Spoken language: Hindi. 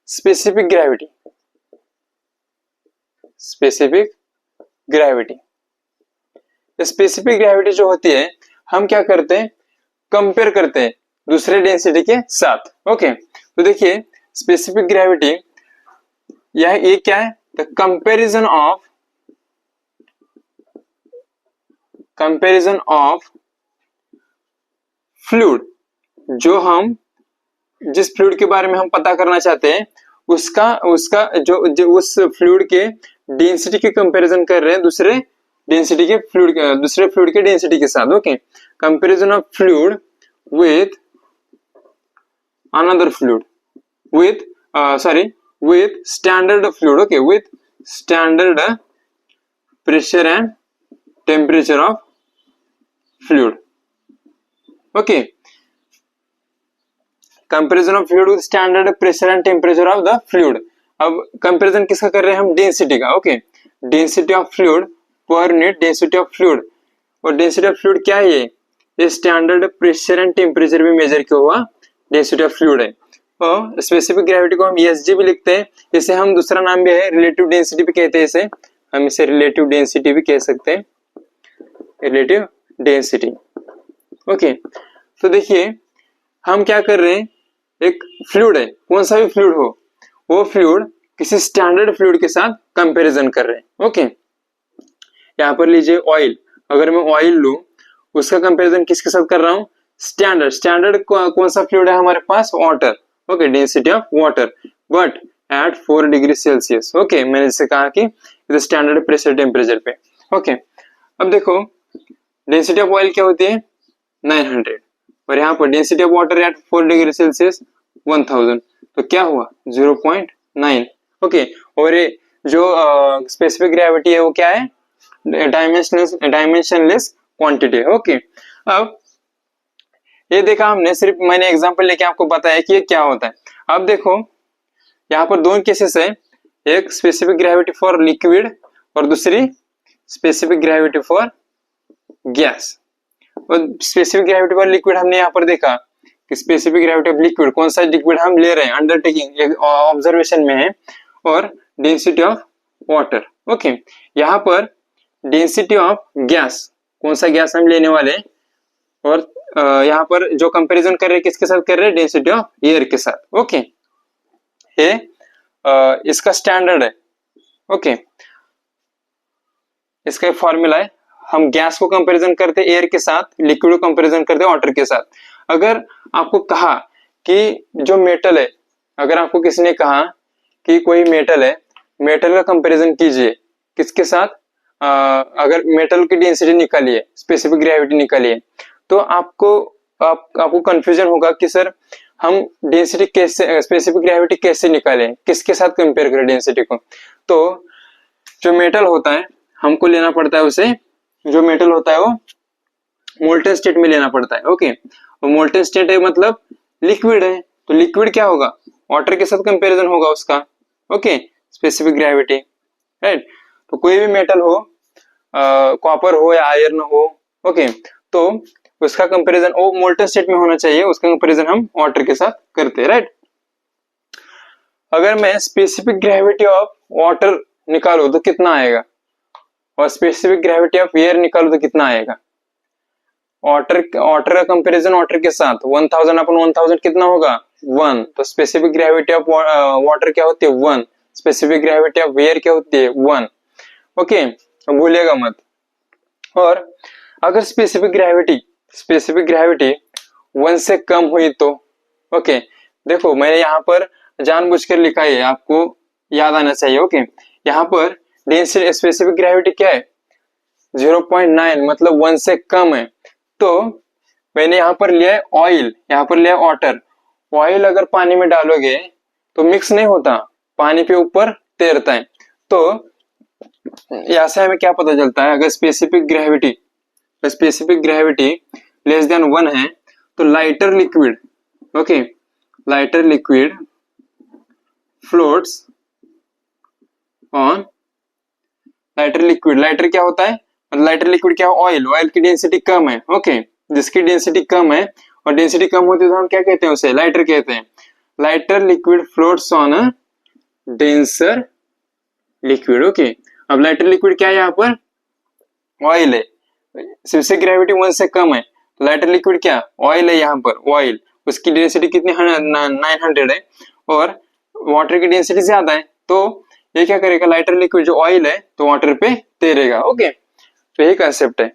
Specific gravity, specific gravity. Specific gravity जो होती है हम क्या करते हैं, कंपेयर करते हैं दूसरे डेंसिटी के साथ। ओके, तो देखिए स्पेसिफिक ग्रेविटी ये क्या है, द कंपैरिजन ऑफ फ्लूइड, जो हम जिस फ्लूइड के बारे में हम पता करना चाहते हैं उसका जो उस फ्लूइड के डेंसिटी की कंपैरिजन कर रहे हैं दूसरे फ्लूइड के डेंसिटी के साथ। Okay, comparison of fluid with another fluid with standard fluid, okay, with standard pressure and temperature of fluid, okay, comparison of fluid with standard pressure and temperature of the fluid। अब कंपैरिजन किसका कर रहे हैं हम, डेंसिटी का। Okay, density of fluid per unit density of fluid, और डेंसिटी ऑफ फ्लूइड क्या है, ये स्टैंडर्ड प्रेशर एंड टेम्परेचर में मेजर किया हुआ डेंसिटी ऑफ फ्लूइड है। और स्पेसिफिक ग्रेविटी को हम ESG भी लिखते हैं, इसे हम दूसरा नाम भी है रिलेटिव डेंसिटी भी कहते हैं, इसे हम इसे रिलेटिव डेंसिटी भी कह सकते हैं, रिलेटिव डेंसिटी। ओके, तो देखिए हम क्या कर रहे हैं, एक फ्लूइड है, कौन सा भी फ्लूइड हो, वो फ्लूइड किसी स्टैंडर्ड फ्लूइड के साथ कंपैरिजन कर रहे हैं। ओके, यहाँ पर लीजिए ऑयल, अगर मैं ऑयल लूं उसका कंपैरिजन किसके साथ कर रहा हूँ, स्टैंडर्ड कौन सा फ्लूइड है हमारे पास, water. Okay, density of water but at 4 degree Celsius. Okay, मैंने जैसे कहा कि स्टैंडर्ड प्रेशर टेम्परेचर पे। ओके, अब देखो डेंसिटी ऑफ ऑयल क्या होती है 900, और यहाँ पर density of water at 4 degree Celsius 1000, तो क्या हुआ 0.9। ओके, और ये जो स्पेसिफिक ग्रेविटी है वो क्या है, डायमेंशनलेस क्वांटिटी है। ओके, अब ये देखा हमने, सिर्फ मैंने एग्जांपल लेके आपको बताया कि ये क्या होता है। अब देखो यहाँ पर दो केसेस है, एक स्पेसिफिक ग्रेविटी फॉर लिक्विड और दूसरी स्पेसिफिक ग्रेविटी फॉर गैस। और स्पेसिफिक ग्रेविटी फॉर लिक्विड हमने यहाँ पर देखा कि स्पेसिफिक ग्रेविटी ऑफ लिक्विड, कौन सा लिक्विड हम ले रहे हैं, अंडरटेकिंग ऑब्जर्वेशन में है, और डेंसिटी ऑफ वाटर। ओके, यहाँ पर डेंसिटी ऑफ गैस, कौन सा गैस हम लेने वाले हैं, और यहाँ पर जो कंपैरिजन कर रहे हैं किसके साथ कर रहे हैं, डेंसिटी ऑफ एयर के साथ। ओके, ये इसका स्टैंडर्ड है। ओके, इसका फॉर्मूला है, हम गैस को कंपैरिजन करते हैं एयर के साथ, लिक्विड को कंपैरिजन करते हैं वाटर के साथ। अगर आपको कहा कि जो मेटल है, अगर आपको किसी ने कहा कि कोई मेटल है, मेटल का कंपैरिजन कीजिए किसके साथ, अगर मेटल की डेंसिटी निकालिए, स्पेसिफिक ग्रेविटी निकालिए, तो आपको कंफ्यूजन होगा कि सर हम डेंसिटी कैसे, स्पेसिफिक ग्रेविटी कैसे निकालें, किसके साथ कंपेयर करें डेंसिटी को। तो जो मेटल होता है हमको लेना पड़ता है उसे, जो मेटल होता है वो मोल्टेन स्टेट में लेना पड़ता है। ओके, और मोल्टेन स्टेट है मतलब लिक्विड है, तो लिक्विड क्या होगा, वाटर के साथ कंपैरिजन होगा उसका। Okay, specific gravity, right. तो कोई भी मेटल हो, कॉपर हो या आयरन हो, ओके, तो उसका कंपैरिजन वो मोल्टेन स्टेट में होना चाहिए, उसका कंपैरिजन हम वाटर के साथ करते हैं, राइट। अगर मैं स्पेसिफिक ग्रेविटी ऑफ वाटर निकालूं तो कितना आएगा, और स्पेसिफिक ग्रेविटी ऑफ एयर निकालूं तो कितना आएगा। वाटर का कंपैरिजन वाटर के साथ 1000 अपन 1000 कितना होगा 1, तो स्पेसिफिक ग्रेविटी ऑफ वाटर क्या होती है 1, स्पेसिफिक ग्रेविटी ऑफ एयर क्या होती है 1। ओके, भूलिएगा मत। और अगर स्पेसिफिक ग्रेविटी 1 से कम हुई तो, ओके, देखो मैंने यहाँ पर जानबूझकर लिखा है, आपको याद आना चाहिए। ओके, यहाँ पर डेंसिटी स्पेसिफिक ग्रेविटी क्या है 0.9, मतलब 1 से कम है। तो मैंने यहाँ पर लिया है ऑयल, यहाँ पर लिया है वाटर। ऑयल अगर पानी में डालोगे तो मिक्स नहीं होता, पानी पे ऊपर तैरता है। तो यहाँ से हमें क्या पता चलता है, अगर स्पेसिफिक ग्रेविटी लेस देन 1 है तो lighter liquid, okay, lighter liquid floats on, lighter क्या होता है, लाइटर लिक्विड क्या है ऑयल की डेंसिटी कम है। ओके, जिसकी डेंसिटी कम है और डेंसिटी कम होती है तो हम क्या कहते हैं उसे लाइटर कहते हैं। Lighter liquid floats on a denser liquid. Okay, अब लाइटर लिक्विड क्या है यहाँ पर? ऑयल है, सिर्फ से ग्रेविटी 1 से कम है तो लाइटर लिक्विड क्या? ऑयल है यहाँ पर, ऑयल। उसकी डेंसिटी कितनी 900 है और वाटर की डेंसिटी ज्यादा है, तो ये क्या करेगा? लाइटर लिक्विड जो ऑयल है तो वाटर पे तैरेगा। ओके, तो यही कंसेप्ट है।